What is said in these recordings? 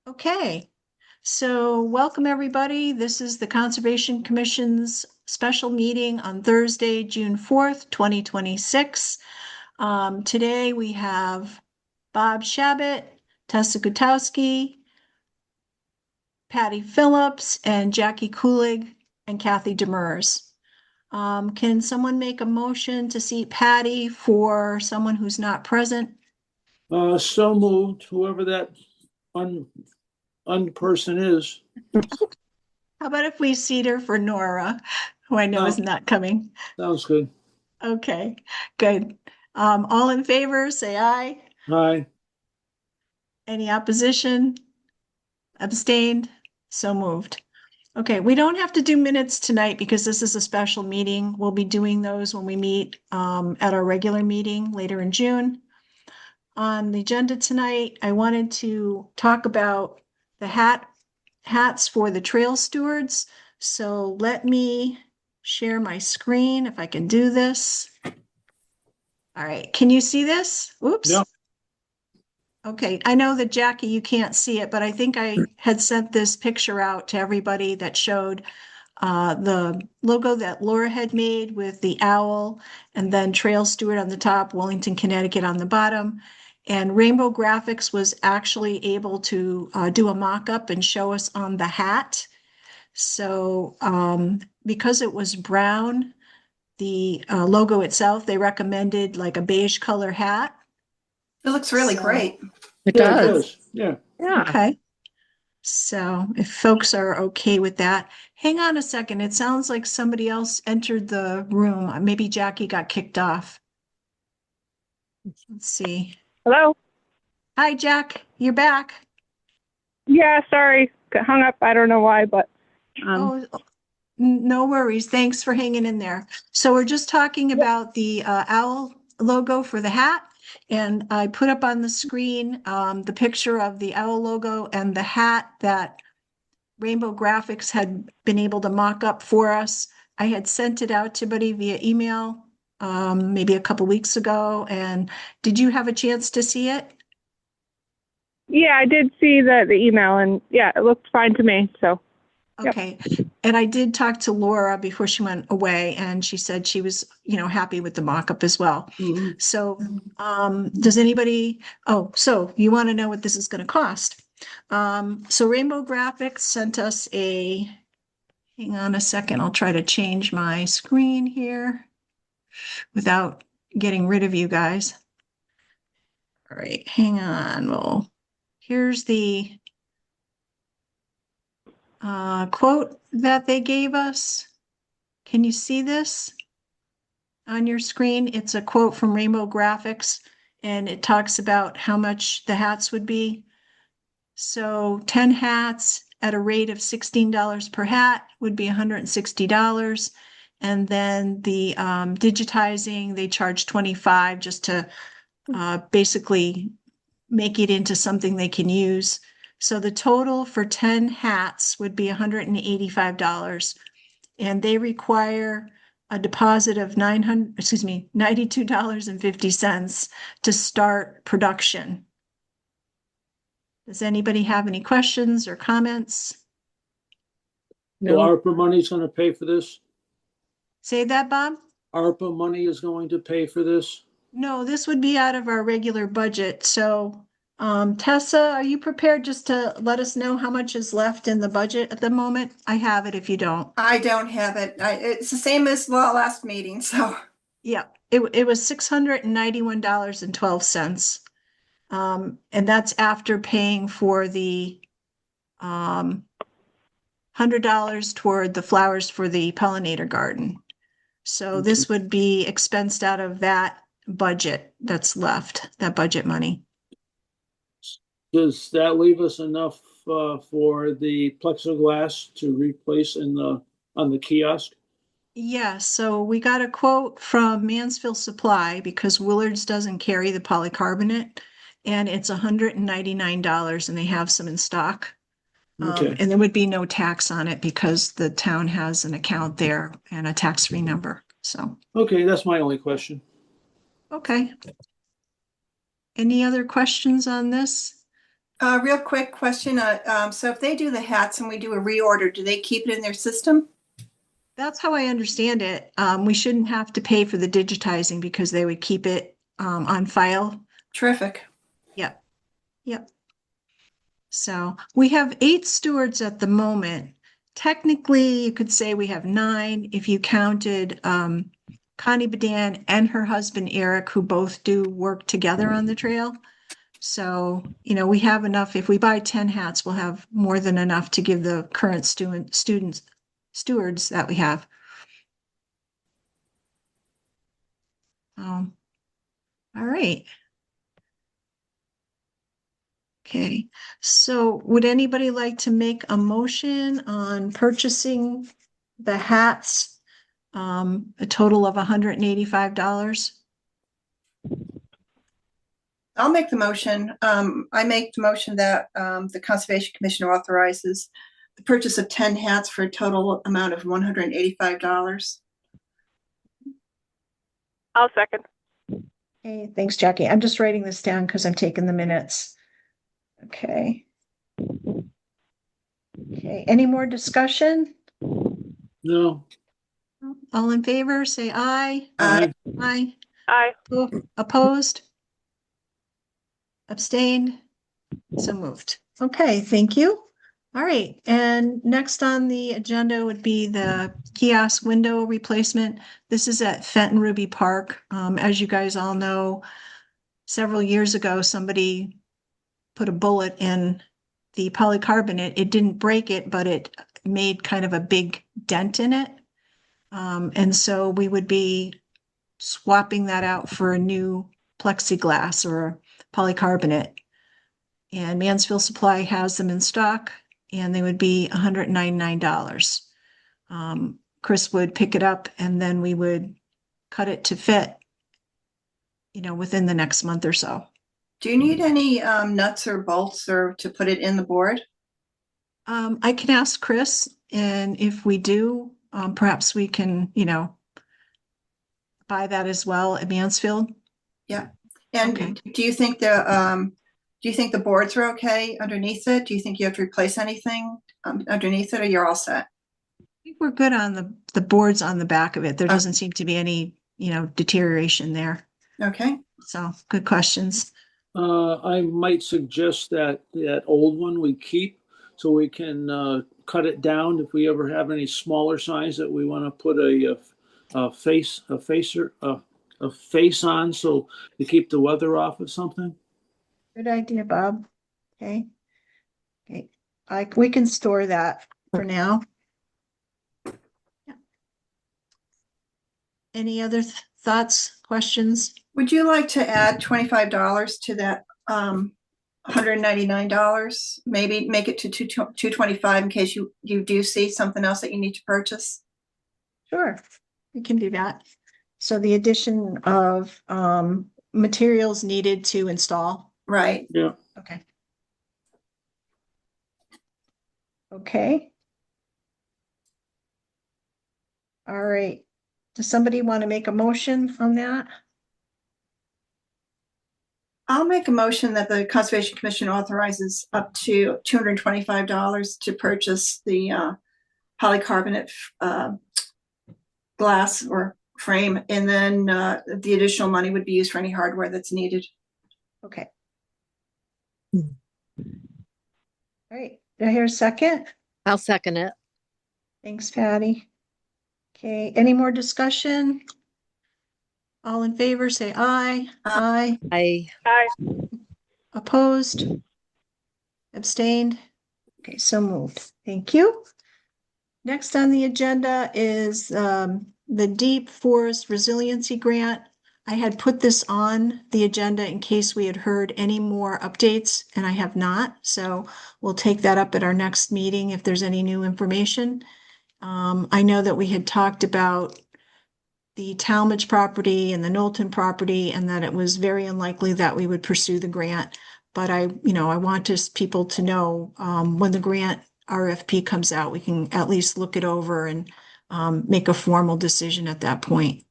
Okay, so welcome everybody. This is the Conservation Commission's special meeting on Thursday, June 4th, 2026. Today we have Bob Shabbat, Tessa Gutowski, Patty Phillips, and Jackie Kulig, and Kathy Demers. Can someone make a motion to seat Patty for someone who's not present? So moved, whoever that un person is. How about if we seat her for Nora, who I know is No, not coming? sounds good. Okay, good. All in favor, say aye. Aye. Any opposition? Abstained? So moved. Okay, we don't have to do minutes tonight because this is a special meeting. We'll be doing those when we meet at our regular meeting later in June. On the agenda tonight, I wanted to talk about the hats for the trail stewards. So let me share my screen if I can do this. All right, can you see this? Oops. Yeah. Okay, I know that Jackie, you can't see it, but I think I had sent this picture out to everybody that showed the logo that Laura had made with the owl and then Trail Steward on the top, Wellington, Connecticut on the bottom. And Rainbow Graphics was actually able to do a mock-up and show us on the hat. So because it was brown, the logo itself, they recommended like a beige color hat. It looks really So- great. It Yeah, it does. does. Yeah. Yeah. Okay. So if folks are okay with that, hang on a second. It sounds like somebody else entered the room. Maybe Jackie got kicked off. Let's see. Hello? Hi, Jack. You're back. Yeah, sorry. Got hung up. I don't know why, but Oh, no worries. Thanks for hanging in there. So we're just talking about the owl logo for the hat. And I put up on the screen the picture of the owl logo and the hat that Rainbow Graphics had been able to mock up for us. I had sent it out to everybody via email maybe a couple weeks ago. And did you have a chance to see it? yeah, I did see the email and yeah, it looked fine to me. So Yep. Okay. And I did talk to Laura before she went away, and she said she was, happy with the mock-up as well. Mhm. So, does anybody, so you want to know what this is going to cost? So Rainbow Graphics sent us hang on a second, I'll try to change my screen here without getting rid of you guys. All right, hang on. Well, here's the quote that they gave us. Can you see this on your screen? It's a quote from Rainbow Graphics, and it talks about how much the hats would be. So 10 hats at a rate of $16 per hat would be $160. And then the digitizing, they charge 25 just to basically make it into something they can use. So the total for 10 hats would be $185. And they require a deposit of $92.50 to start production. Does anybody have any questions or comments? So No. ARPA money is going to pay for this? Say that, Bob? ARPA money is going to pay for this? No, this would be out of our regular budget. So, Tessa, are you prepared just to let us know how much is left in the budget at the moment? I have it if you don't. I don't have it. It's the same as last meeting, so. Yeah, it was $691.12. And that's after paying for the $100 toward the flowers for the pollinator garden. So this would be expensed out of that budget that's left, that budget money. Does that leave us enough for the plexiglass to replace on the kiosk? Yeah, so we got a quote from Mansfield Supply because Willard's doesn't carry the polycarbonate, and it's $199, and they have some in stock. Okay. And there would be no tax on it because the town has an account there and a tax-free number. So, Okay, that's my only question. okay. Any other questions on this? Real quick question. So if they do the hats and we do a reorder, do they keep it in their system? That's how I understand it. We shouldn't have to pay for the digitizing because they would keep it on file. Terrific. Yep. Yep. So we have 8 stewards at the moment. Technically, you could say we have 9 if you counted Connie Bedan and her husband Eric, who both do work together on the trail. So, we have enough. If we buy 10 hats, we'll have more than enough to give the current stewards that we have. All right. Okay, so would anybody like to make a motion on purchasing the hats? A total of $185? I'll make the motion. I make the motion that the Conservation Commission authorizes the purchase of 10 hats for a total amount of $185. I'll second. Okay, thanks, Jackie. I'm just writing this down because I'm taking the minutes. Okay. Okay, any more discussion? No. All in favor, say aye. Aye. Aye. Aye. Opposed? Abstained? So moved. Okay, thank you. All right, and next on the agenda would be the kiosk window replacement. This is at Fenton Ruby Park. As you guys all know, several years ago, somebody put a bullet in the polycarbonate. It didn't break it, but it made kind of a big dent in it. And so we would be swapping that out for a new plexiglass or polycarbonate. And Mansfield Supply has them in stock, and they would be $199. Chris would pick it up, and then we would cut it to fit, within the next month or so. Do you need any nuts or bolts or to put it in the board? I can ask Chris, and if we do, perhaps we can, buy that as well at Mansfield. Yeah. And Okay. do you think the boards are okay underneath it? Do you think you have to replace anything underneath it, or you're all set? I think we're good on the boards on the back of it. There doesn't seem to be any, deterioration there. Okay. So good questions. I might suggest that old one we keep so we can cut it down if we ever have any smaller signs that we want to put a face on, so to keep the weather off of something. Good idea, Bob. Okay. Okay. We can store that for now. Yeah. Any other thoughts, questions? Would you like to add $25 to that $199? Maybe make it to $225 in case you do see something else that you need to purchase? Sure, we can do that. So the addition of materials needed to install. Right. Yeah. Okay. Okay. All right. Does somebody want to make a motion on that? I'll make a motion that the Conservation Commission authorizes up to $225 to purchase the polycarbonate glass or frame, and then the additional money would be used for any hardware that's needed. Okay. All right. Did I hear a second? I'll second it. Thanks, Patty. Okay, any more discussion? All in favor, say aye. Aye. I Aye. Opposed? Abstained? Okay, so moved. Thank you. Next on the agenda is the Deep Forest Resiliency Grant. I had put this on the agenda in case we had heard any more updates, and I have not. So we'll take that up at our next meeting if there's any new information. I know that we had talked about the Talmadge property and the Knowlton property, and that it was very unlikely that we would pursue the grant. But I want people to know when the grant RFP comes out, we can at least look it over and make a formal decision at that point.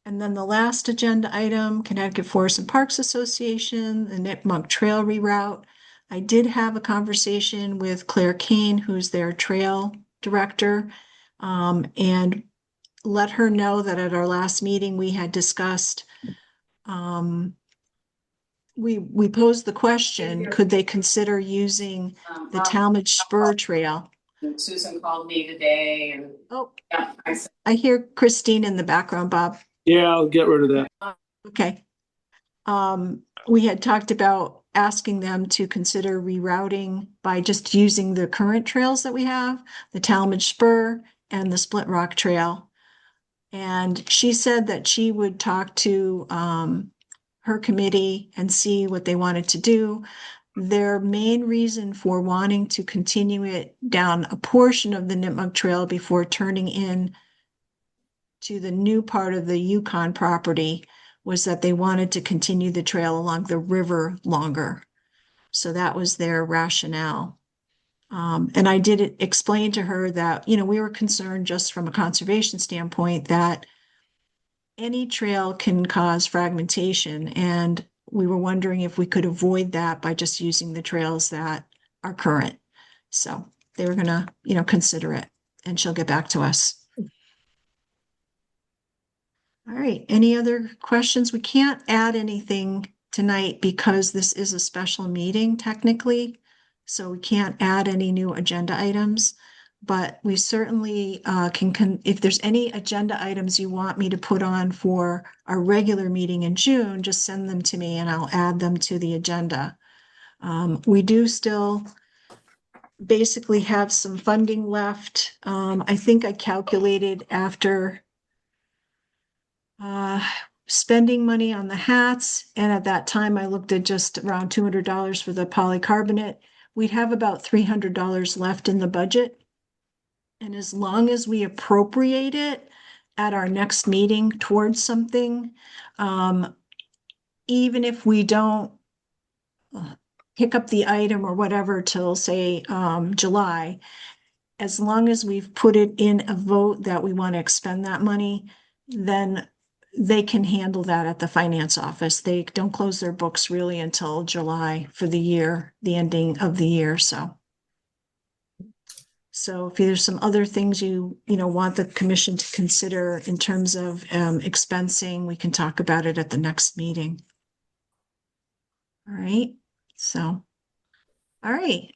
And then the last agenda item, Connecticut Forest and Parks Association, the Nipmuc Trail reroute. I did have a conversation with Claire Kane, who's their trail director, and let her know that at our last meeting, we had discussed, we posed the question, could they consider using the Talmadge Spur Trail? Susan called me today and Oh, yeah, I said, I hear Christine in the background, Bob. Yeah, I'll get rid of that. Okay. We had talked about asking them to consider rerouting by just using the current trails that we have, the Talmadge Spur and the Split Rock Trail. And she said that she would talk to her committee and see what they wanted to do. Their main reason for wanting to continue it down a portion of the Nipmuc Trail before turning in to the new part of the Yukon property was that they wanted to continue the trail along the river longer. So that was their rationale. And I did explain to her that, you know, we were concerned just from a conservation standpoint that any trail can cause fragmentation. And we were wondering if we could avoid that by just using the trails that are current. So they were gonna, you know, consider it, and she'll get back to us. All right, any other questions? We can't add anything tonight because this is a special meeting technically. So we can't add any new agenda items, but we certainly can, if there's any agenda items you want me to put on for our regular meeting in June, just send them to me and I'll add them to the agenda. We do still basically have some funding left. I think I calculated after spending money on the hats, and at that time I looked at just around $200 for the polycarbonate. We'd have about $300 left in the budget. And as long as we appropriate it at our next meeting towards something, even if we don't pick up the item or whatever till say July, as long as we've put it in a vote that we want to expend that money, then they can handle that at the finance office. They don't close their books really until July for the year, the ending of the year. So if there's some other things you want the commission to consider in terms of expensing, we can talk about it at the next meeting. All right. So, all right.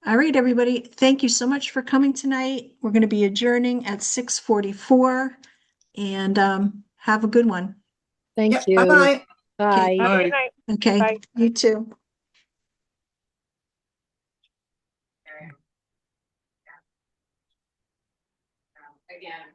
All right, everybody. Thank you so much for coming tonight. We're going to be adjourning at 6:44 and have a good one. Thank Yep, you. bye-bye. Bye. Have a Bye. good night. Okay, Bye. you too. again,